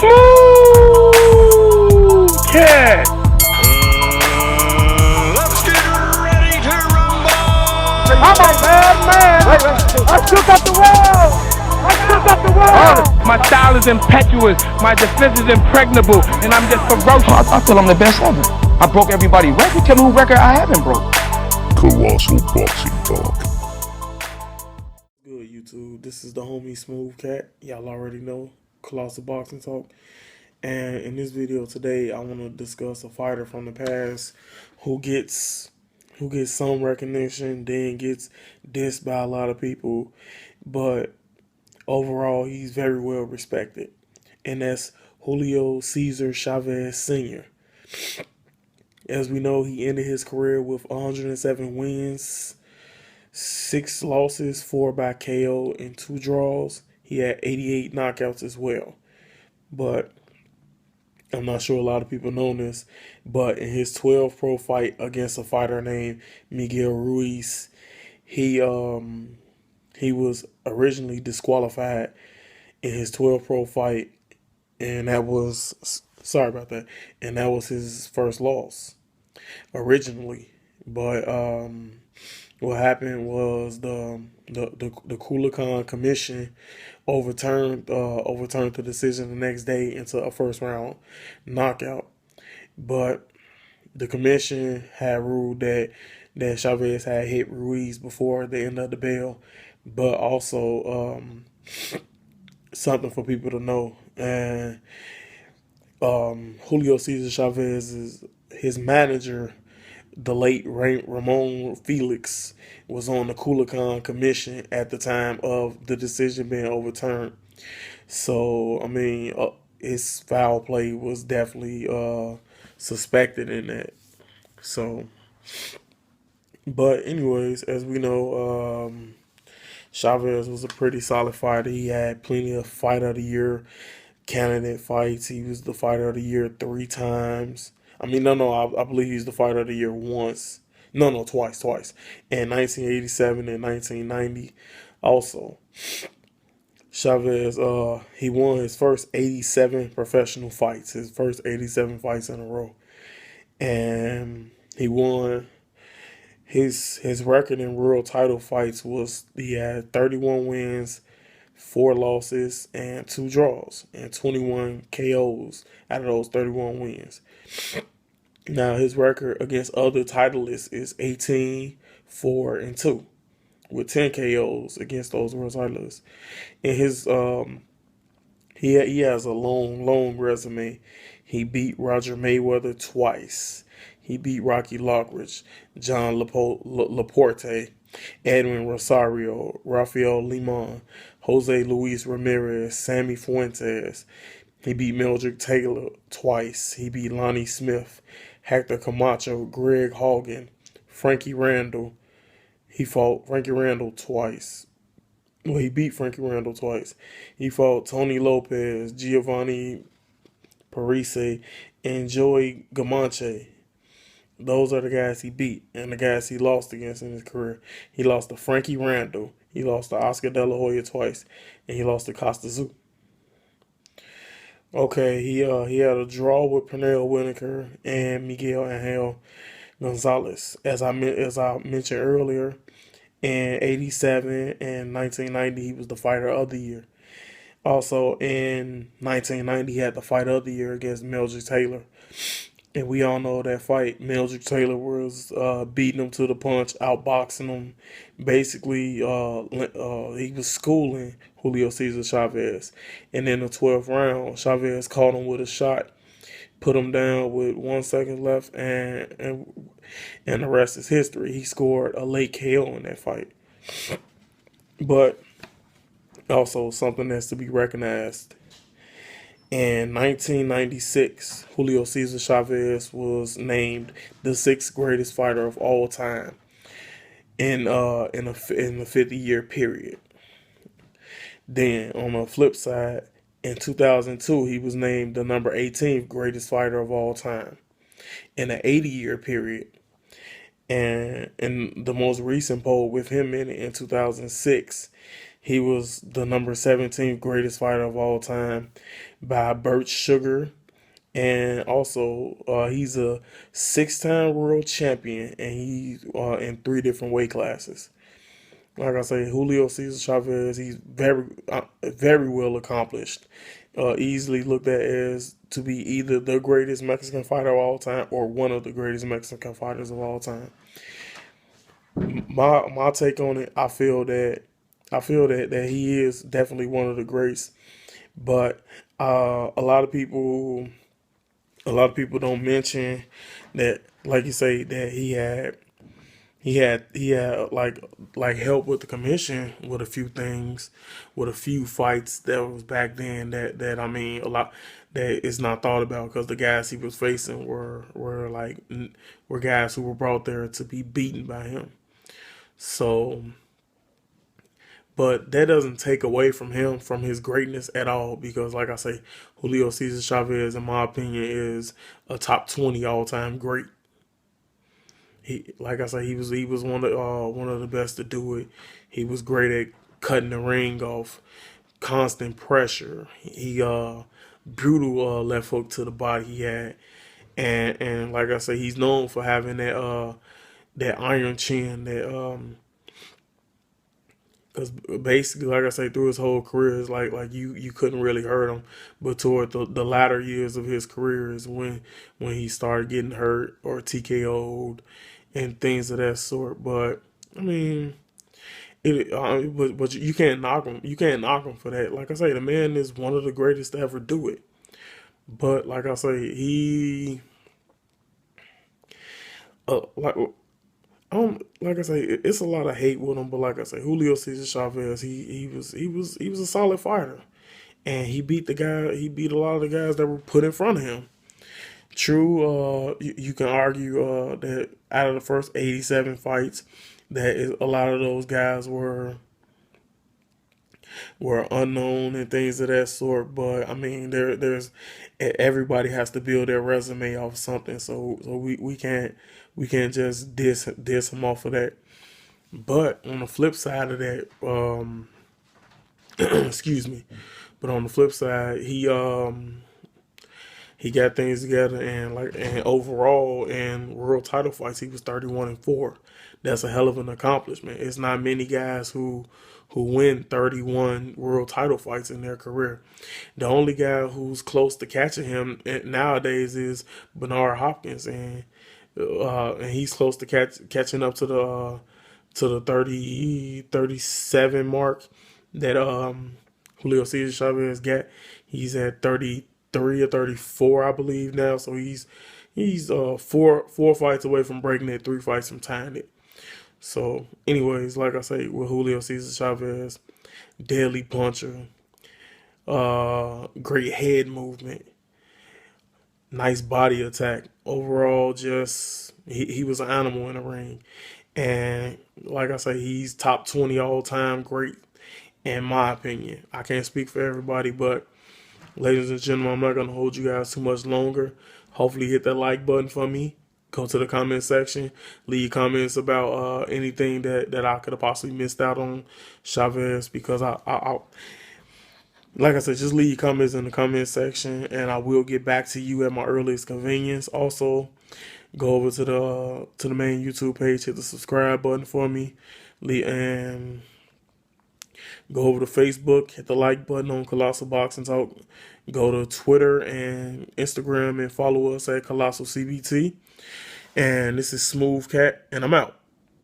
Smooth cat. Let's get ready to rumble! I'm a bad man. I shook up the world. I shook up the world. My style is impetuous. My defense is impregnable. And I'm just ferocious. I feel I'm the best ever. I broke everybody's record. Tell me who record I haven't broke. Colossal Boxing Talk. Good YouTube. This is the homie Smooth Cat. Y'all already know Colossal Boxing Talk. And in this video today, I want to discuss a fighter from the past who gets some recognition, then gets dissed by a lot of people, but overall he's very well respected. And that's Julio Cesar Chavez Sr. As we know, he ended his career with 107 wins, 6 losses, 4 by KO, and 2 draws. He had 88 knockouts as well. But I'm not sure a lot of people know this, but in his 12 pro fight against a fighter named Miguel Ruiz, he was originally disqualified in his 12 pro fight, and that was and that was his first loss originally. But what happened was the Kulakan Commission overturned the decision the next day into a first round knockout. But the commission had ruled that Chavez had hit Ruiz before the end of the bell. But also something for people to know, and Julio Cesar Chavez is his manager. The late Ramon Felix was on the Kulakan Commission at the time of the decision being overturned. So, I mean, his foul play was definitely suspected in that. So, but anyways, as we know, Chavez was a pretty solid fighter. He had plenty of Fight of the Year candidate fights. He was the Fighter of the Year 3 times. I mean, I believe he's the Fighter of the Year once. Twice. In 1987 and 1990 also. Chavez, he won his first 87 professional fights, his first 87 fights in a row. And he won his record in world title fights was he had 31 wins, 4 losses, and 2 draws, and 21 KOs out of those 31 wins. Now, his record against other titleists is 18-4-2, with 10 KOs against those world titleists. And his he has a long resume. He beat Roger Mayweather twice. He beat Rocky Lockridge, John Laporte, Edwin Rosario, Rafael Limon, Jose Luis Ramirez, Sammy Fuentes. He beat Mildred Taylor twice. He beat Lonnie Smith, Hector Camacho, Greg Hogan, Frankie Randall. He fought Frankie Randall twice. Well, he beat Frankie Randall twice. He fought Tony Lopez, Giovanni Parise, and Joey Gamanche. Those are the guys he beat and the guys he lost against in his career. He lost to Frankie Randall. He lost to Oscar De La Hoya twice, and he lost to Costa Zoo. Okay, he had a draw with Pernell Whitaker and Miguel Angel Gonzalez. As I mentioned earlier, in 87 and 1990, he was the Fighter of the Year. Also, in 1990, he had the Fight of the Year against Mildred Taylor. And we all know that fight. Mildred Taylor was beating him to the punch, outboxing him. Basically, he was schooling Julio Cesar Chavez. And in the 12th round, Chavez caught him with a shot, put him down with 1 second left, and the rest is history. He scored a late KO in that fight. But also something that's to be recognized. In 1996, Julio Cesar Chavez was named the 6th greatest fighter of all time in the 50-year period. Then, on the flip side, in 2002, he was named the number 18th greatest fighter of all time in the 80-year period. And in the most recent poll with him in it in 2006, He was the number 17th greatest fighter of all time by Burt Sugar. And also, he's a 6-time world champion, and he's in 3 different weight classes. Like I say, Julio Cesar Chavez, he's very well accomplished. Easily looked at as to be either the greatest Mexican fighter of all time or one of the greatest Mexican fighters of all time. My take on it, I feel that he is definitely one of the greats, but a lot of people don't mention that, like you say, that he had like help with the commission with a few things, with a few fights that was back then that I mean a lot that is not thought about, because the guys he was facing were guys who were brought there to be beaten by him. So, but that doesn't take away from him, from his greatness at all, because like I say, Julio Cesar Chavez, in my opinion, is a top 20 all time great. He, like I say, he was one of the best to do it. He was great at cutting the ring off, constant pressure. He brutal left hook to the body he had, and like I say, he's known for having that iron chin, that because basically, like I say, through his whole career, it's like you couldn't really hurt him. But toward the latter years of his career is when he started getting hurt or TKO'd and things of that sort. But I mean, but you can't knock him. You can't knock him for that. Like I say, the man is one of the greatest to ever do it. But like I say, he like like I say, it's a lot of hate with him, but like I say, Julio Cesar Chavez, he was a solid fighter, and he beat the guy. He beat a lot of the guys that were put in front of him. True, you can argue that out of the first 87 fights, a lot of those guys were unknown and things of that sort. But I mean, there's everybody has to build their resume off something. So we can't just diss him off of that. But on the flip side of that, excuse me. But on the flip side, he got things together, and overall in world title fights he was 31-4. That's a hell of an accomplishment. It's not many guys who win 31 world title fights in their career. The only guy who's close to catching him nowadays is Bernard Hopkins, and he's close to catching up to the 37 mark that Julio Cesar Chavez got. He's at 33 or 34, I believe now. So he's four fights away from breaking it, 3 fights from tying it. So, anyways, like I say, with Julio Cesar Chavez, deadly puncher, great head movement, nice body attack. Overall, just he was an animal in the ring. And like I say, he's top 20 all time great, in my opinion. I can't speak for everybody, but ladies and gentlemen, I'm not going to hold you guys too much longer. Hopefully hit that like button for me. Go to the comment section. Leave comments about anything that I could have possibly missed out on Chavez, because I like I said, just leave comments in the comment section, and I will get back to you at my earliest convenience. Also, go over to the main YouTube page, hit the subscribe button for me, and go over to Facebook, hit the like button on Colossal Boxing Talk. Go to Twitter and Instagram and follow us at Colossal CBT. And this is Smooth Cat, and I'm out.